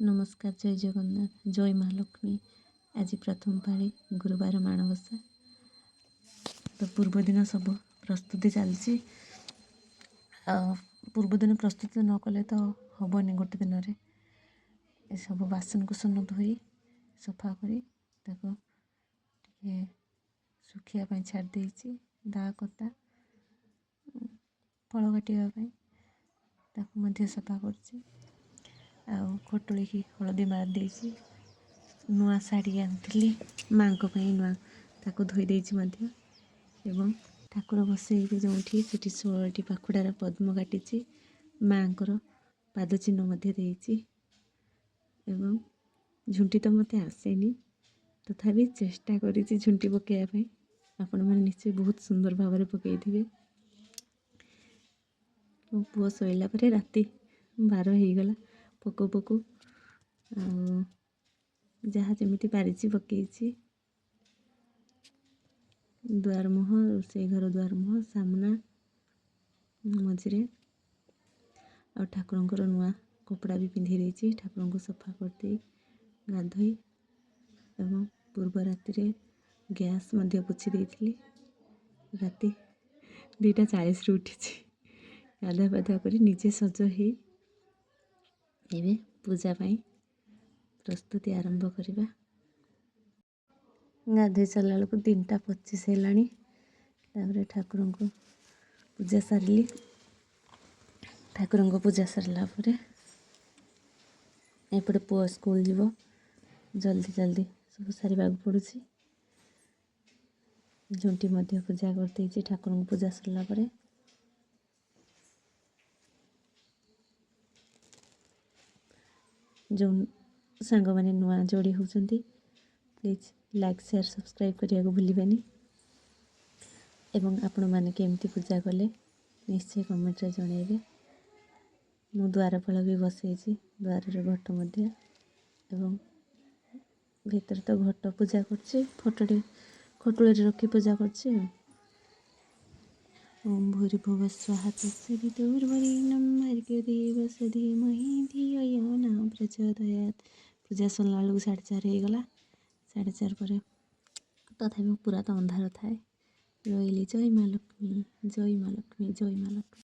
नमस्कार, जय जगन्नाथ, जय महालक्ष्मी। आज प्रथम पाड़ी गुरुवार माणबसा। तो पूर्व दिन सब प्रस्तुति चलती। पूर्व दिन प्रस्तुति न कले तो हेनी गोटे दिन में सब बासन कुसन धोई सफा कर सुखिया छाड़ देती। दा कता फल काटापी सफा कर खटोली की हलदी मार देती। नुआ शाढ़ी आनी माँ नुआ ताको धोई देती एवं ठाकुर बसई जो से 16टी पाखुड़ार पद्म काटी माँ पाद चिन्ह देती। एवं झुंटी तो मत आसेनी तथापि चेष्टा करी झुंटी पकाइवाई। आपण मैंने निश्चय बहुत सुंदर भाव पकई थे। पुओ शोला राति 12 हो गला। पकू पकू जहाँ जमी पारी पकई द्वार मुह रोसई घर द्वार मुह सामना मझे आ ठाकुर नुआ कपड़ा भी पिंधि देती। ठाकुर को सफा करदे गाधोई एवं पूर्व राति गैस पोछि देती। राति 2:40 उठी गाधा पाधा कर निजे सज हो पूजा पाई प्रस्तुति आरंभ करवा। गाधोई सरला बेलू 3:25 है। ठाकुर को पूजा सारे। ठाकुर को पूजा सरला एपटे पुओ स्कूल जीव जल्दी जल्दी सब सारे पड़ू। झुंटी पूजा करते ठाकुर को पूजा सरला जो सांग मैंने नुआ जोड़ी होती प्लीज लाइक शेयर सब्सक्राइब करने को भूलिबेनी। एवं आपण मैंने केमती पूजा कले निश्चय कमेंट रे जनइबे। मु द्वारपाल भी बसई द्वार घट मध्य एवं भीतर तो घट पूजा कर फोटोटे खटुली रखी पूजा कर। ओम भूर्भुवः स्वः तत्सवितुर्वरेण्यं भर्गो देवस्य धीमहि धियो यो न प्रचोदयात्। पूजा सरला बेलू 4:30 हो गला। 4:30 पर तथापि पूरा तो अंधार थाए। रही जय माँ लक्ष्मी, जय माँ लक्ष्मी, जय माँ लक्ष्मी।